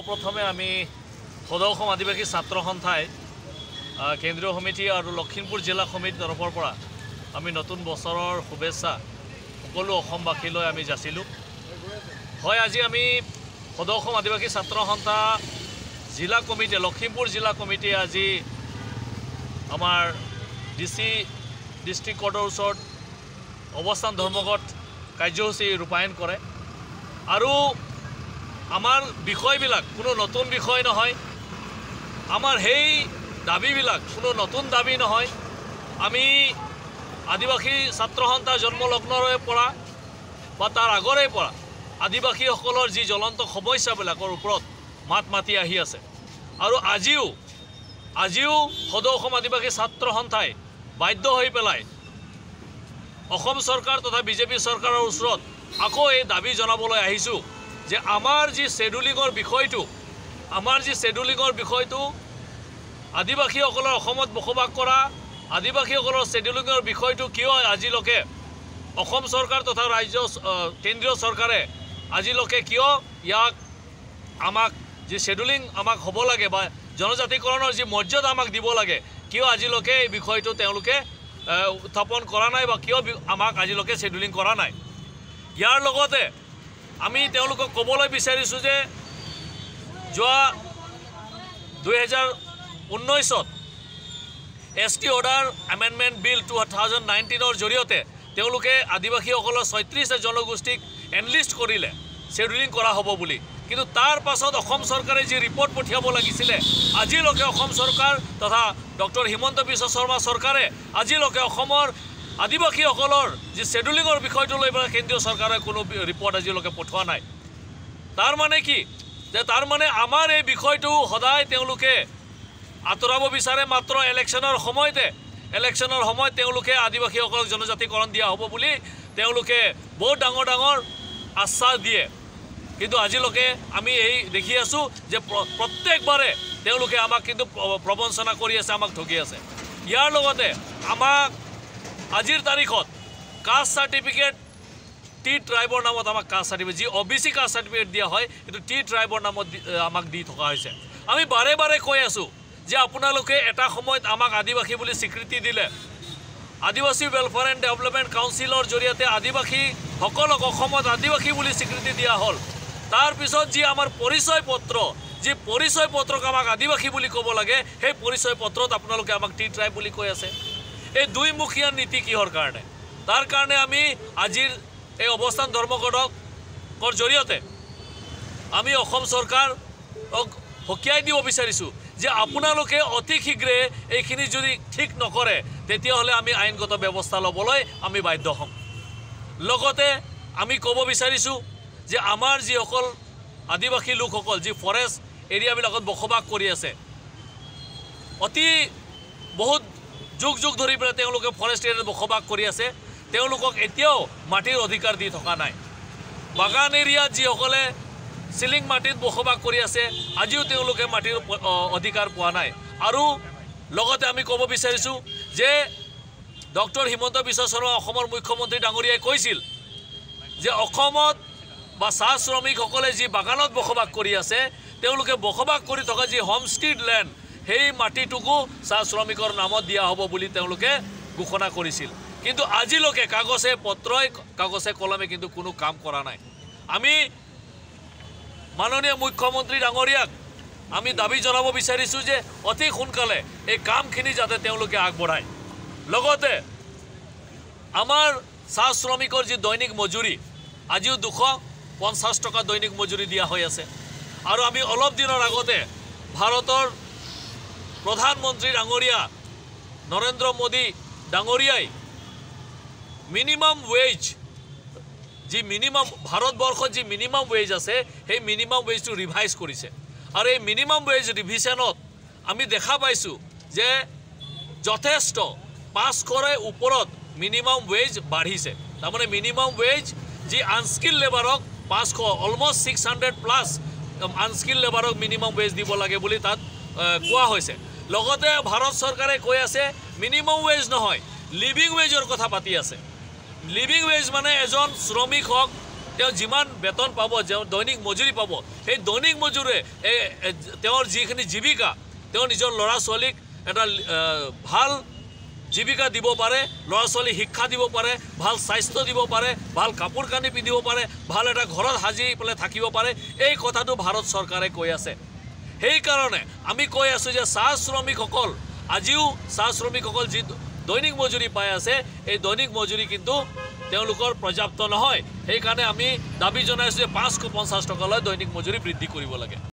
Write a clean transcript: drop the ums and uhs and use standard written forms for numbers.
সৰ্বপ্ৰথমে আমি সদৌ অসম আদিবাসী ছাত্ৰ সন্থাই কেন্দ্ৰীয় সমিতি আৰু লখিমপুৰ জিলা সমিতিৰ তৰফৰ পৰা আমি নতুন বছৰৰ শুভেচ্ছা সকলো অসমবাসীলৈ আমি যাচিলোঁ। হয়, আজি আমি সদৌ অসম আদিবাসী ছাত্ৰ সন্থা জিলা কমিটি লখিমপুৰ জিলা কমিটিয়ে আজি আমাৰ ডিচি ডিষ্ট্ৰিক্ট কোৰ্টৰ ওচৰত অৱস্থান ধৰ্মঘট কাৰ্যসূচী ৰূপায়ণ কৰে আৰু আমাৰ বিষয়বিলাক কোনো নতুন বিষয় নহয়, আমাৰ সেই দাবীবিলাক কোনো নতুন দাবী নহয়। আমি আদিবাসী ছাত্ৰ সন্থা জন্মলগ্নৰে পৰা বা তাৰ আগৰে পৰা আদিবাসীসকলৰ যি জ্বলন্ত সমস্যাবিলাকৰ ওপৰত মাত মাতি আহি আছে আৰু আজিও সদৌ অসম আদিবাসী ছাত্ৰ সন্থাই বাধ্য হৈ পেলাই অসম চৰকাৰ তথা বিজেপি চৰকাৰৰ ওচৰত আকৌ এই দাবী জনাবলৈ আহিছোঁ যে আমাৰ যি শেডুলিঙৰ বিষয়টো আদিবাসীসকলৰ অসমত বসবাস কৰা আদিবাসীসকলৰ শেডুলিঙৰ বিষয়টো কিয় আজিলৈকে অসম চৰকাৰ তথা কেন্দ্ৰীয় চৰকাৰে আজিলৈকে কিয় ইয়াক আমাক যি শেডুলিং আমাক হ'ব লাগে বা জনজাতিকৰণৰ যি মৰ্যাদা আমাক দিব লাগে, কিয় আজিলৈকে এই বিষয়টো তেওঁলোকে উত্থাপন কৰা নাই বা কিয় আমাক আজিলৈকে শেডুলিং কৰা নাই। ইয়াৰ লগতে আমি তেওঁলোকক ক'বলৈ বিচাৰিছোঁ যে যোৱা 2019 ST অৰ্ডাৰ এমেণ্ডমেণ্ট বিল 2019ৰ জৰিয়তে তেওঁলোকে আদিবাসীসকলৰ 36 জনগোষ্ঠীক এনলিষ্ট কৰিলে শেডুলিং কৰা হ'ব বুলি, কিন্তু তাৰ পাছত অসম চৰকাৰে যি ৰিপৰ্ট পঠিয়াব লাগিছিলে আজিলৈকে অসম চৰকাৰ তথা ডক্টৰ হিমন্ত বিশ্ব শৰ্মা চৰকাৰে আজিলৈকে অসমৰ আদিবাসীসকলৰ যি শেডুলিঙৰ বিষয়টো লৈ পেলাই কেন্দ্ৰীয় চৰকাৰে কোনো ৰিপৰ্ট আজিলৈকে পঠোৱা নাই। তাৰ মানে কি যে তাৰ মানে আমাৰ এই বিষয়টো সদায় তেওঁলোকে আঁতৰাব বিচাৰে, মাত্ৰ ইলেকশ্যনৰ সময়ত তেওঁলোকে আদিবাসীসকলক জনজাতিকৰণ দিয়া হ'ব বুলি তেওঁলোকে বহুত ডাঙৰ আশ্বাস দিয়ে, কিন্তু আজিলৈকে আমি এই দেখি আছোঁ যে প্ৰত্যেকবাৰে তেওঁলোকে আমাক কিন্তু প্ৰবঞ্চনা কৰি আছে, আমাক ঠগি আছে। ইয়াৰ লগতে আমাক আজিৰ তাৰিখত কাষ্ট চাৰ্টিফিকেট টি ট্ৰাইবৰ নামত আমাক কাষ্ট চাৰ্টিফিকেট যি OBC কাষ্ট চাৰ্টিফিকেট দিয়া হয় এইটো টি ট্ৰাইবৰ নামত আমাক দি থকা হৈছে। আমি বাৰে কৈ আছোঁ যে আপোনালোকে এটা সময়ত আমাক আদিবাসী বুলি স্বীকৃতি দিলে, আদিবাসী ৱেলফেয়াৰ এণ্ড ডেভেলপমেণ্ট কাউন্সিলৰ জৰিয়তে আদিবাসীসকলক অসমত আদিবাসী বুলি স্বীকৃতি দিয়া হ'ল। তাৰপিছত যি আমাৰ পৰিচয় পত্ৰক আমাক আদিবাসী বুলি ক'ব লাগে, সেই পৰিচয় পত্ৰত আপোনালোকে আমাক টি ট্ৰাইব বুলি কৈ আছে। এই দুইমুখীয়া নীতি কিহৰ কাৰণে? তাৰ কাৰণে আমি আজিৰ এই অৱস্থান ধৰ্মঘটৰ জৰিয়তে আমি অসম চৰকাৰক সকীয়াই দিব বিচাৰিছোঁ যে আপোনালোকে অতি শীঘ্ৰে এইখিনি যদি ঠিক নকৰে তেতিয়াহ'লে আমি আইনগত ব্যৱস্থা ল'বলৈ আমি বাধ্য হ'ম। লগতে আমি ক'ব বিচাৰিছোঁ যে আমাৰ যিসকল আদিবাসী লোকসকল যি ফৰেষ্ট এৰিয়াবিলাকত বসবাস কৰি আছে, বহুত যুগ ধৰি পেলাই তেওঁলোকে ফৰেষ্ট এৰিয়াত বসবাস কৰি আছে, তেওঁলোকক এতিয়াও মাটিৰ অধিকাৰ দি থকা নাই। বাগান এৰিয়াত যিসকলে চিলিং মাটিত বসবাস কৰি আছে আজিও তেওঁলোকে মাটিৰ অধিকাৰ পোৱা নাই। আৰু লগতে আমি ক'ব বিচাৰিছোঁ যে ডক্টৰ হিমন্ত বিশ্ব শৰ্মা অসমৰ মুখ্যমন্ত্ৰী ডাঙৰীয়াই কৈছিল যে অসমত বা চাহ শ্ৰমিকসকলে যি বাগানত বসবাস কৰি আছে তেওঁলোকে বসবাস কৰি থকা যি হোমষ্টেড লেণ্ড সেই মাটিটুকু চাহ শ্ৰমিকৰ নামত দিয়া হ'ব বুলি তেওঁলোকে ঘোষণা কৰিছিল, কিন্তু আজিলৈকে কাগজে কলমে কিন্তু কোনো কাম কৰা নাই। আমি মাননীয় মুখ্যমন্ত্ৰী ডাঙৰীয়াক আমি দাবী জনাব বিচাৰিছোঁ যে অতি সোনকালে এই কামখিনি যাতে তেওঁলোকে আগবঢ়ায়। লগতে আমাৰ চাহ শ্ৰমিকৰ যি দৈনিক মজুৰি আজিও 250 টকা দৈনিক মজুৰি দিয়া হৈ আছে। আৰু আমি অলপ দিনৰ আগতে ভাৰতৰ প্ৰধানমন্ত্ৰী ডাঙৰীয়া নৰেন্দ্ৰ মোদী ডাঙৰীয়াই মিনিমাম ৱেজ ভাৰতবৰ্ষত যি মিনিমাম ৱেজ আছে সেই মিনিমাম ৱেজটো ৰিভাইজ কৰিছে। আৰু এই মিনিমাম ৱেজ ৰিভিশ্যনত আমি দেখা পাইছোঁ যে যথেষ্ট 500ৰ ওপৰত মিনিমাম ৱেজ বাঢ়িছে। তাৰমানে মিনিমাম ৱেজ যি আনস্কিল লেবাৰক 500 অলমষ্ট 600+ আনস্কিল লেবাৰক মিনিমাম ৱেজ দিব লাগে বুলি তাত কোৱা হৈছে। লগতে ভাৰত চৰকাৰে কৈ আছে মিনিমাম ৱেজ নহয়, লিভিং ৱেজৰ কথা পাতি আছে। লিভিং ৱেজ মানে এজন শ্ৰমিক হওক তেওঁ যিমান বেতন পাব, দৈনিক মজুৰি পাব, সেই দৈনিক মজুৰে তেওঁৰ যিখিনি জীৱিকা, তেওঁ নিজৰ ল'ৰা ছোৱালীক এটা ভাল জীৱিকা দিব পাৰে, ল'ৰা ছোৱালী শিক্ষা দিব পাৰে, ভাল স্বাস্থ্য দিব পাৰে, ভাল কাপোৰ কানি পিন্ধিব পাৰে, ভাল এটা ঘৰত সাজি পেলাই থাকিব পাৰে, এই কথাটো ভাৰত চৰকাৰে কৈ আছে। সেইকাৰণে আমি কৈ আছোঁ যে চাহ শ্ৰমিকসকল, আজিও চাহ শ্ৰমিকসকল যি দৈনিক মজুৰি পাই আছে, এই দৈনিক মজুৰি কিন্তু তেওঁলোকৰ পৰ্যাপ্ত নহয়। সেইকাৰণে আমি দাবী জনাইছোঁ যে 550 টকালৈ দৈনিক মজুৰি বৃদ্ধি কৰিব লাগে।